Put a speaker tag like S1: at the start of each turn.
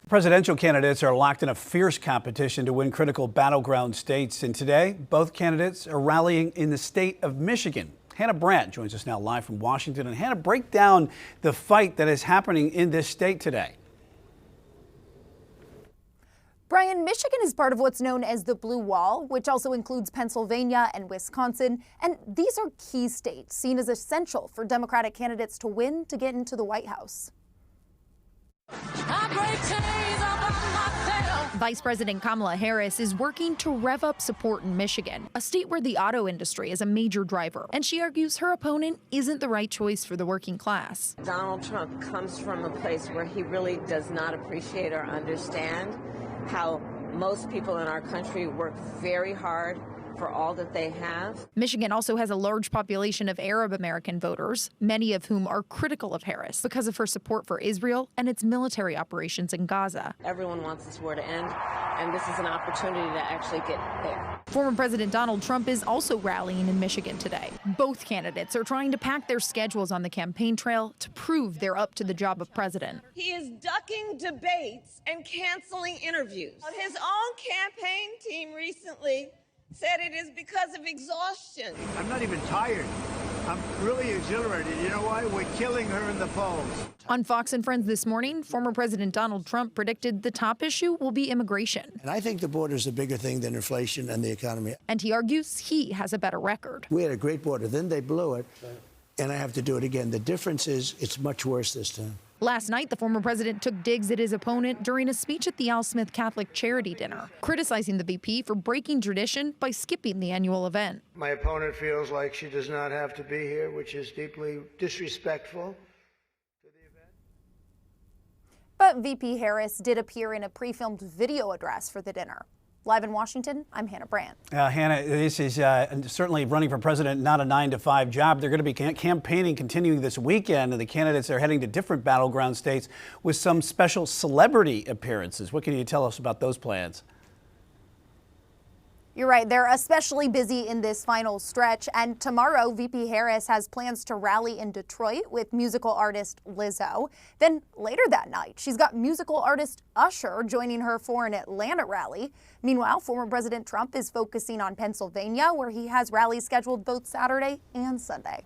S1: Presidential candidates are locked in a fierce competition to win critical battleground states. And today, both candidates are rallying in the state of Michigan. Hannah Brandt joins us now live from Washington. And Hannah, break down the fight that is happening in this state today.
S2: Brian, Michigan is part of what's known as the Blue Wall, which also includes Pennsylvania and Wisconsin. And these are key states seen as essential for Democratic candidates to win to get into the White House.
S3: Vice President Kamala Harris is working to rev up support in Michigan, a state where the auto industry is a major driver. And she argues her opponent isn't the right choice for the working class.
S4: Donald Trump comes from a place where he really does not appreciate or understand how most people in our country work very hard for all that they have.
S3: Michigan also has a large population of Arab American voters, many of whom are critical of Harris because of her support for Israel and its military operations in Gaza.
S4: Everyone wants this war to end, and this is an opportunity to actually get there.
S3: Former President Donald Trump is also rallying in Michigan today. Both candidates are trying to pack their schedules on the campaign trail to prove they're up to the job of president.
S4: He is ducking debates and canceling interviews. His own campaign team recently said it is because of exhaustion.
S5: I'm not even tired. I'm really exhilarated. You know why? We're killing her in the polls.
S3: On Fox and Friends this morning, former President Donald Trump predicted the top issue will be immigration.
S6: And I think the border is a bigger thing than inflation and the economy.
S3: And he argues he has a better record.
S6: We had a great border, then they blew it, and I have to do it again. The difference is it's much worse this time.
S3: Last night, the former president took digs at his opponent during a speech at the Al Smith Catholic Charity Dinner, criticizing the VP for breaking tradition by skipping the annual event.
S5: My opponent feels like she does not have to be here, which is deeply disrespectful to the event.
S2: But VP Harris did appear in a pre-filmed video address for the dinner. Live in Washington, I'm Hannah Brandt.
S1: Hannah, this is certainly running for president, not a 9-to-5 job. They're going to be campaigning continuing this weekend, and the candidates are heading to different battleground states with some special celebrity appearances. What can you tell us about those plans?
S2: You're right. They're especially busy in this final stretch. And tomorrow, VP Harris has plans to rally in Detroit with musical artist Lizzo. Then later that night, she's got musical artist Usher joining her for an Atlanta rally. Meanwhile, former President Trump is focusing on Pennsylvania, where he has rallies scheduled both Saturday and Sunday.